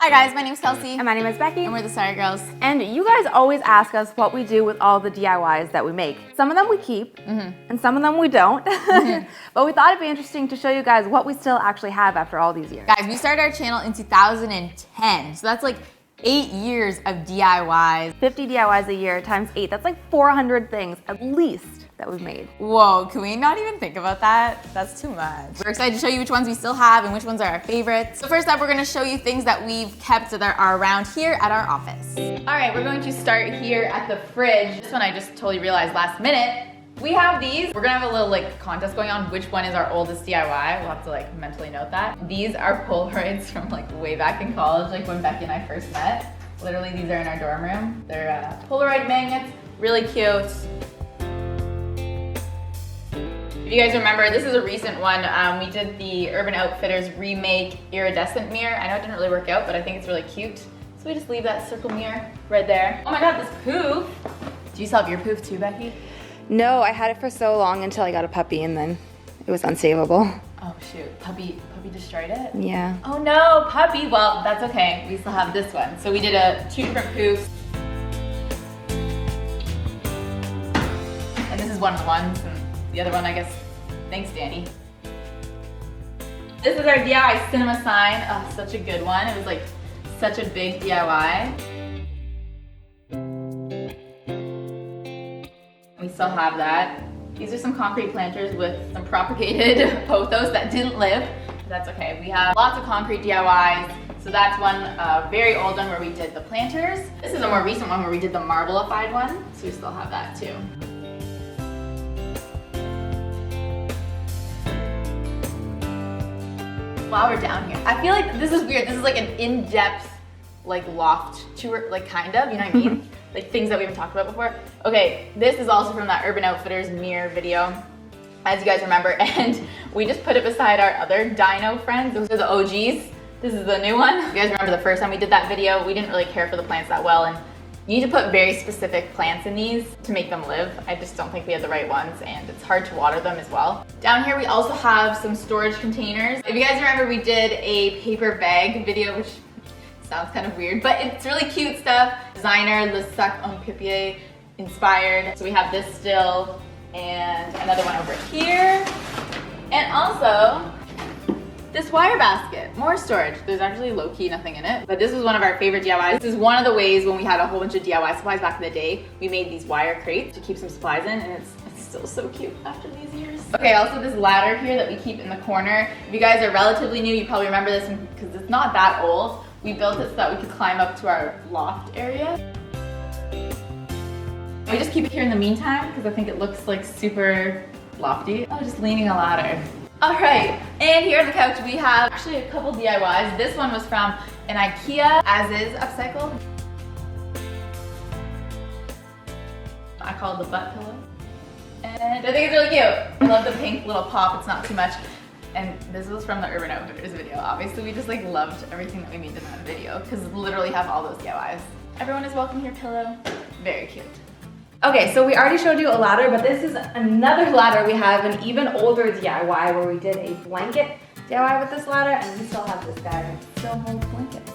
Hi guys, my name is Kelsey. And my name is Becky. And we're the Sorry Girls. And you guys always ask us what we do with all the DIYs that we make. Some of them we keep, and some of them we don't. But we thought it'd be interesting to show you guys what we still actually have after all these years. Guys, we started our channel in 2010, so that's like 8 years of DIYs. 50 DIYs a year times 8, that's like 400 things at least that we've made. Whoa, can we not even think about that? That's too much. We're excited to show you which ones we still have and which ones are our favorites. So first up, we're gonna show you things that we've kept that are around here at our office. All right, we're going to start here at the fridge. This one I just totally realized last minute. We have these. We're gonna have a little like contest going on, which one is our oldest DIY. We'll have to like mentally note that. These are Polaroids from like way back in college, like when Becky and I first met. Literally, these are in our dorm room. They're Polaroid magnets, really cute. If you guys remember, this is a recent one. We did the Urban Outfitters remake iridescent mirror. I know it didn't really work out, but I think it's really cute. So we just leave that circle mirror right there. Oh my God, this poof. Do you still have your poof too, Becky? No, I had it for so long until I got a puppy and then it was unsavable. Oh shoot, puppy destroyed it? Yeah. Oh no, puppy. Well, that's okay. We still have this one. So we did two different poofs. And this is one of the ones. The other one, I guess, thanks Danny. This is our DIY cinema sign. Oh, such a good one. It was like such a big DIY. We still have that. These are some concrete planters with some propagated pothos that didn't live. That's okay. We have lots of concrete DIYs. So that's one very old one where we did the planters. This is a more recent one where we did the marbleified one. So we still have that too. While we're down here, I feel like this is weird. This is like an in-depth like loft tour, like kind of, you know what I mean? Like things that we haven't talked about before. Okay, this is also from that Urban Outfitters mirror video, as you guys remember, and we just put it beside our other dino friends. Those are the OGs. This is the new one. You guys remember the first time we did that video, we didn't really care for the plants that well, and you need to put very specific plants in these to make them live. I just don't think we had the right ones, and it's hard to water them as well. Down here we also have some storage containers. If you guys remember, we did a paper bag video, which sounds kind of weird, but it's really cute stuff. Designer Le Sac en Papier inspired. So we have this still, and another one over here. And also, this wire basket, more storage. There's actually low-key nothing in it, but this is one of our favorite DIYs. This is one of the ways when we had a whole bunch of DIY supplies back in the day, we made these wire crates to keep some supplies in, and it's still so cute after these years. Okay, also this ladder here that we keep in the corner. If you guys are relatively new, you probably remember this because it's not that old. We built it so that we could climb up to our loft area. We just keep it here in the meantime because I think it looks like super lofty. Oh, just leaning a ladder. All right, and here on the couch we have actually a couple DIYs. This one was from an IKEA as-is upcycle. I call it the butt pillow. And I think it's really cute. I love the pink little pop, it's not too much. And this was from the Urban Outfitters video. Obviously, we just like loved everything that we made in that video because literally have all those DIYs. Everyone is welcome here, pillow. Very cute. Okay, so we already showed you a ladder, but this is another ladder. We have an even older DIY where we did a blanket DIY with this ladder, and we still have this guy that still holds blankets.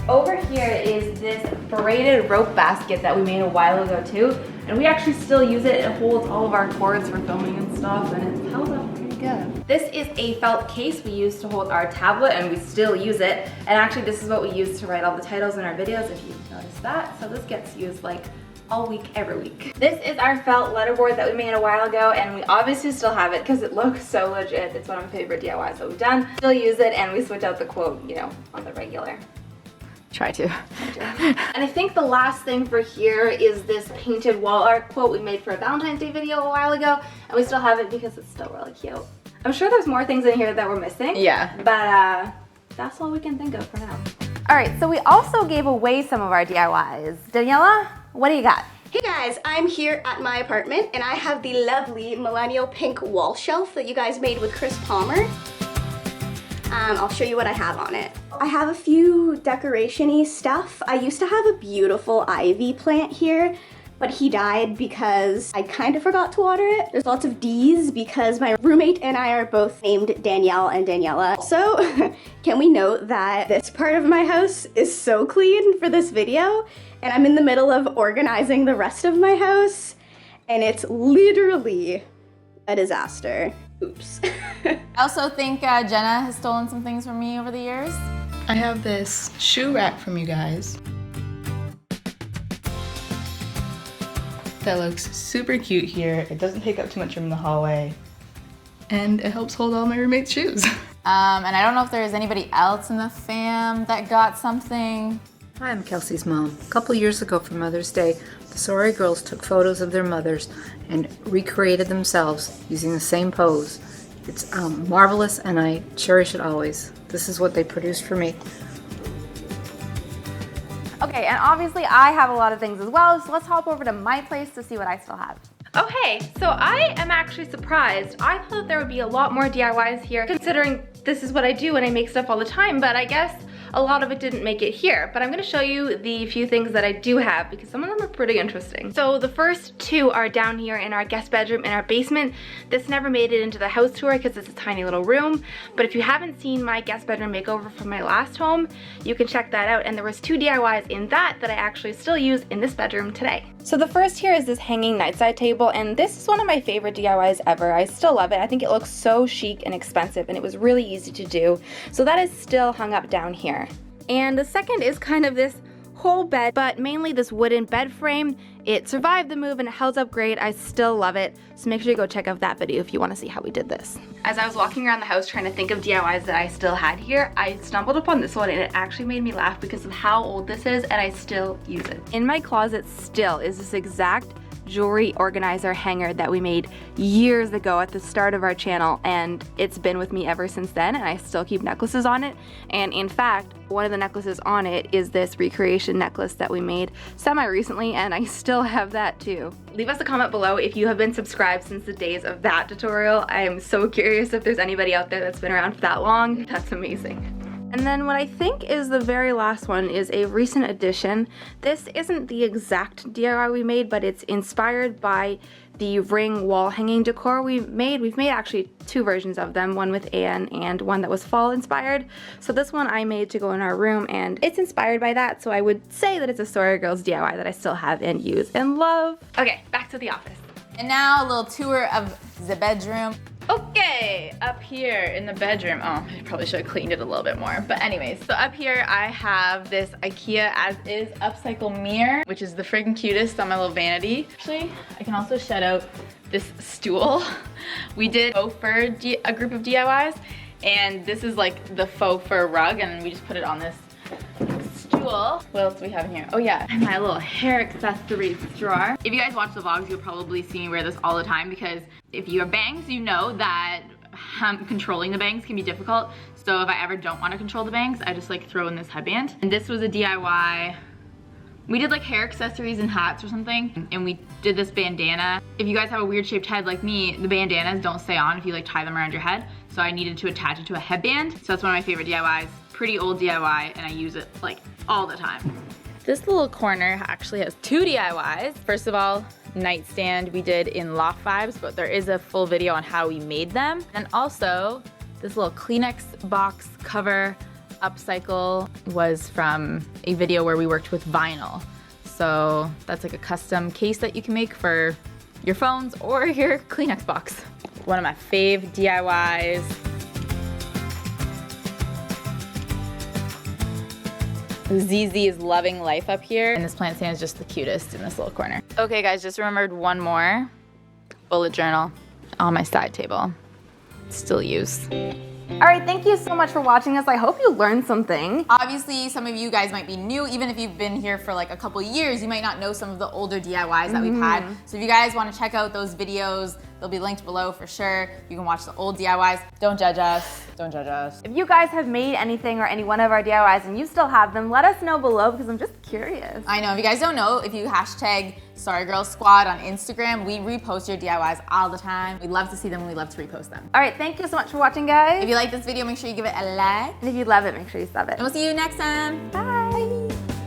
Over here is this braided rope basket that we made a while ago too, and we actually still use it. It holds all of our cords for filming and stuff, and it's held up pretty good. This is a felt case we use to hold our tablet, and we still use it. And actually, this is what we use to write all the titles in our videos, if you've noticed that. So this gets used like all week, every week. This is our felt letterboard that we made a while ago, and we obviously still have it because it looks so legit. It's one of my favorite DIYs that we've done. Still use it, and we switch out the quote, you know, on the regular. Try to. And I think the last thing for here is this painted wall art quote we made for a Valentine's Day video a while ago, and we still have it because it's still really cute. I'm sure there's more things in here that we're missing. Yeah. But that's all we can think of for now. All right, so we also gave away some of our DIYs. Daniela, what do you got? Hey guys, I'm here at my apartment and I have the lovely millennial pink wall shelf that you guys made with Chris Palmer. I'll show you what I have on it. I have a few decoration-y stuff. I used to have a beautiful ivy plant here, but he died because I kind of forgot to water it. There's lots of D's because my roommate and I are both named Danielle and Daniela. So can we note that this part of my house is so clean for this video, and I'm in the middle of organizing the rest of my house, and it's literally a disaster. Oops. I also think Jenna has stolen some things from me over the years. I have this shoe rack from you guys that looks super cute here. It doesn't take up too much room in the hallway, and it helps hold all my roommate's shoes. And I don't know if there's anybody else in the fam that got something. Hi, I'm Kelsey's mom. A couple years ago for Mother's Day, the Sorry Girls took photos of their mothers and recreated themselves using the same pose. It's marvelous, and I cherish it always. This is what they produced for me. Okay, and obviously I have a lot of things as well, so let's hop over to my place to see what I still have. Oh hey, so I am actually surprised. I thought there would be a lot more DIYs here, considering this is what I do and I make stuff all the time, but I guess a lot of it didn't make it here. But I'm gonna show you the few things that I do have because some of them are pretty interesting. So the first two are down here in our guest bedroom in our basement. This never made it into the house tour because it's a tiny little room, but if you haven't seen my guest bedroom makeover from my last home, you can check that out. And there was 2 DIYs in that I actually still use in this bedroom today. So the first here is this hanging nightside table, and this is one of my favorite DIYs ever. I still love it. I think it looks so chic and expensive, and it was really easy to do. So that is still hung up down here. And the second is kind of this whole bed, but mainly this wooden bed frame. It survived the move and it holds up great. I still love it. So make sure you go check out that video if you want to see how we did this. As I was walking around the house trying to think of DIYs that I still had here, I stumbled upon this one and it actually made me laugh because of how old this is, and I still use it. In my closet still is this exact jewelry organizer hanger that we made years ago at the start of our channel, and it's been with me ever since then, and I still keep necklaces on it. And in fact, one of the necklaces on it is this recreation necklace that we made semi-recently, and I still have that too. Leave us a comment below if you have been subscribed since the days of that tutorial. I am so curious if there's anybody out there that's been around for that long. That's amazing. And then what I think is the very last one is a recent addition. This isn't the exact DIY we made, but it's inspired by the ring wall hanging decor we've made. We've made actually 2 versions of them, one with Anne and one that was fall inspired. So this one I made to go in our room, and it's inspired by that, so I would say that it's a Sorry Girls DIY that I still have and use and love. Okay, back to the office. And now a little tour of the bedroom. Okay, up here in the bedroom, oh, I probably should have cleaned it a little bit more. But anyways, so up here I have this IKEA as-is upcycle mirror, which is the friggin' cutest on my little vanity. Actually, I can also shout out this stool. We did faux fur, a group of DIYs, and this is like the faux fur rug, and we just put it on this stool. What else do we have in here? Oh yeah, and my little hair accessories drawer. If you guys watch the vlogs, you'll probably see me wear this all the time because if you have bangs, you know that controlling the bangs can be difficult. So if I ever don't want to control the bangs, I just like throw in this headband. And this was a DIY. We did like hair accessories and hats or something, and we did this bandana. If you guys have a weird shaped head like me, the bandanas don't stay on if you like tie them around your head. So I needed to attach it to a headband. So that's one of my favorite DIYs. Pretty old DIY, and I use it like all the time. This little corner actually has 2 DIYs. First of all, nightstand we did in Loft Vibes, but there is a full video on how we made them. And also, this little Kleenex box cover upcycle was from a video where we worked with vinyl. So that's like a custom case that you can make for your phones or your Kleenex box. One of my fave DIYs. ZZ is loving life up here, and this plant stand is just the cutest in this little corner. Okay guys, just remembered one more bullet journal on my side table. Still use. All right, thank you so much for watching us. I hope you learned something. Obviously, some of you guys might be new. Even if you've been here for like a couple years, you might not know some of the older DIYs that we've had. So if you guys want to check out those videos, they'll be linked below for sure. You can watch the old DIYs. Don't judge us. Don't judge us. If you guys have made anything or any one of our DIYs and you still have them, let us know below because I'm just curious. I know, if you guys don't know, if you hashtag SorryGirlsSquad on Instagram, we repost your DIYs all the time. We love to see them and we love to repost them. All right, thank you so much for watching, guys. If you like this video, make sure you give it a like. And if you love it, make sure you sub it. And we'll see you next time. Bye.